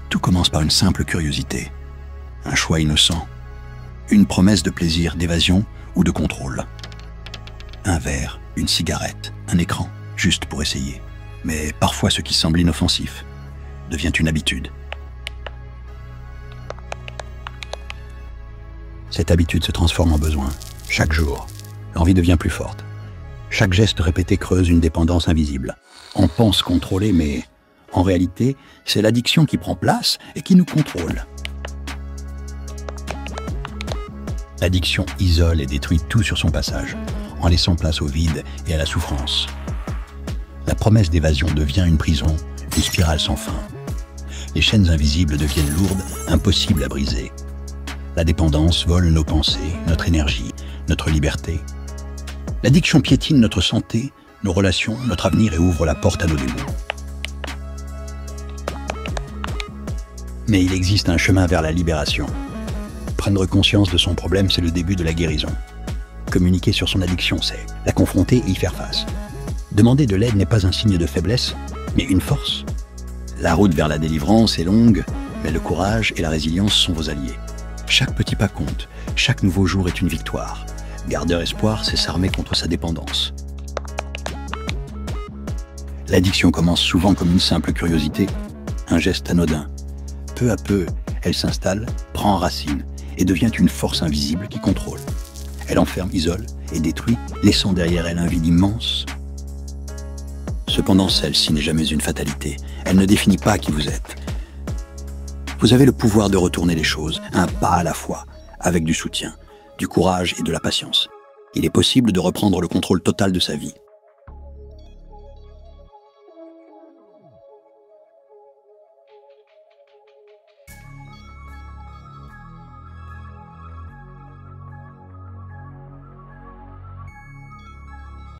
Tout commence par une simple curiosité, un choix innocent, une promesse de plaisir, d'évasion ou de contrôle. Un verre, une cigarette, un écran, juste pour essayer. Mais parfois ce qui semble inoffensif devient une habitude. Cette habitude se transforme en besoin. Chaque jour, l'envie devient plus forte. Chaque geste répété creuse une dépendance invisible. On pense contrôler, mais en réalité, c'est l'addiction qui prend place et qui nous contrôle. L'addiction isole et détruit tout sur son passage, en laissant place au vide et à la souffrance. La promesse d'évasion devient une prison, une spirale sans fin. Les chaînes invisibles deviennent lourdes, impossibles à briser. La dépendance vole nos pensées, notre énergie, notre liberté. L'addiction piétine notre santé, nos relations, notre avenir et ouvre la porte à nos démons. Mais il existe un chemin vers la libération. Prendre conscience de son problème, c'est le début de la guérison. Communiquer sur son addiction, c'est la confronter et y faire face. Demander de l'aide n'est pas un signe de faiblesse, mais une force. La route vers la délivrance est longue, mais le courage et la résilience sont vos alliés. Chaque petit pas compte, chaque nouveau jour est une victoire. Garder espoir, c'est s'armer contre sa dépendance. L'addiction commence souvent comme une simple curiosité, un geste anodin. Peu à peu, elle s'installe, prend racine et devient une force invisible qui contrôle. Elle enferme, isole et détruit, laissant derrière elle un vide immense. Cependant, celle-ci n'est jamais une fatalité. Elle ne définit pas qui vous êtes. Vous avez le pouvoir de retourner les choses, un pas à la fois, avec du soutien, du courage et de la patience. Il est possible de reprendre le contrôle total de sa vie.